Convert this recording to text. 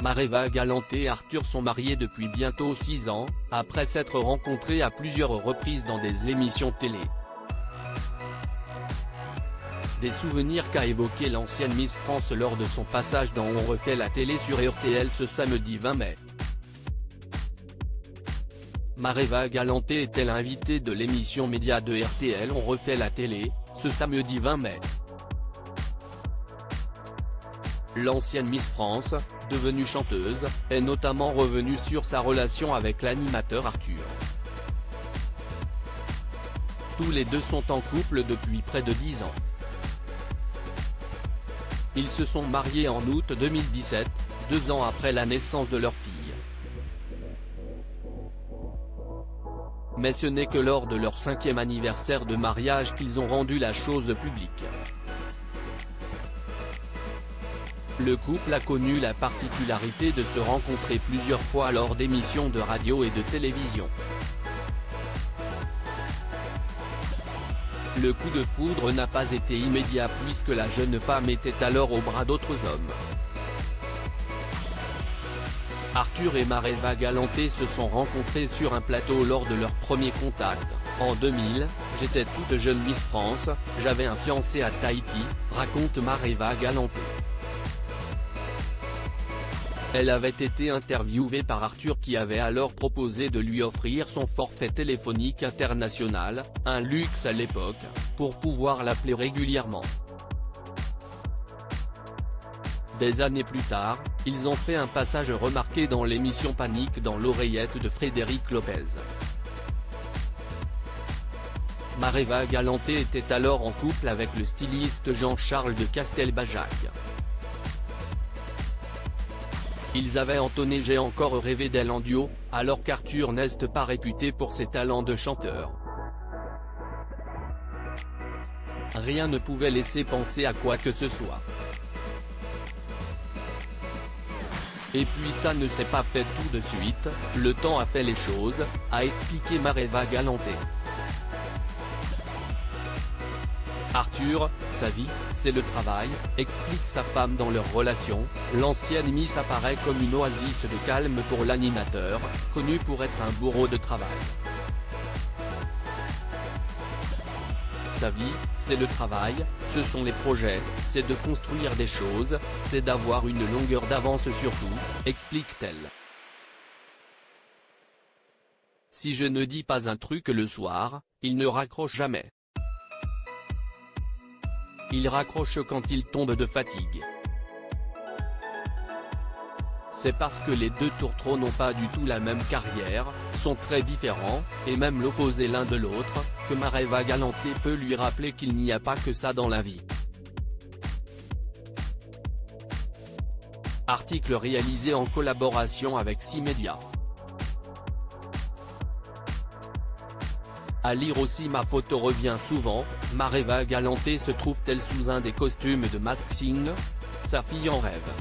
Mareva Galanté et Arthur sont mariés depuis bientôt 6 ans, après s'être rencontrés à plusieurs reprises dans des émissions télé. Des souvenirs qu'a évoqué l'ancienne Miss France lors de son passage dans On refait la télé sur RTL ce samedi 20 mai. Mareva Galanté était l'invitée de l'émission média de RTL On refait la télé, ce samedi 20 mai. L'ancienne Miss France, devenue chanteuse, est notamment revenue sur sa relation avec l'animateur Arthur. Tous les deux sont en couple depuis près de 10 ans. Ils se sont mariés en août 2017, 2 ans après la naissance de leur fille. Mais ce n'est que lors de leur 5e anniversaire de mariage qu'ils ont rendu la chose publique. Le couple a connu la particularité de se rencontrer plusieurs fois lors d'émissions de radio et de télévision. Le coup de foudre n'a pas été immédiat puisque la jeune femme était alors au bras d'autres hommes. Arthur et Mareva Galanté se sont rencontrés sur un plateau lors de leur premier contact. En 2000, j'étais toute jeune Miss France, j'avais un fiancé à Tahiti, raconte Mareva Galanté. Elle avait été interviewée par Arthur qui avait alors proposé de lui offrir son forfait téléphonique international, un luxe à l'époque, pour pouvoir l'appeler régulièrement. Des années plus tard, ils ont fait un passage remarqué dans l'émission Panique dans l'oreillette de Frédéric Lopez. Mareva Galanté était alors en couple avec le styliste Jean-Charles de Castelbajac. Ils avaient entonné J'ai encore rêvé d'elle en duo, alors qu'Arthur n'est pas réputé pour ses talents de chanteur. Rien ne pouvait laisser penser à quoi que ce soit. Et puis ça ne s'est pas fait tout de suite, le temps a fait les choses, a expliqué Mareva Galanté. Arthur, sa vie, c'est le travail, explique sa femme dans leur relation. L'ancienne Miss apparaît comme une oasis de calme pour l'animateur, connu pour être un bourreau de travail. Sa vie, c'est le travail, ce sont les projets, c'est de construire des choses, c'est d'avoir une longueur d'avance sur tout, explique-t-elle. Si je ne dis pas un truc le soir, il ne raccroche jamais. Il raccroche quand il tombe de fatigue. C'est parce que les deux tourtereaux n'ont pas du tout la même carrière, sont très différents, et même l'opposé l'un de l'autre, que Mareva Galanté peut lui rappeler qu'il n'y a pas que ça dans la vie. Article réalisé en collaboration avec 6 médias. À lire aussi Ma photo revient souvent, Mareva Galanté se trouve-t-elle sous un des costumes de Mask Singer ? Sa fille en rêve.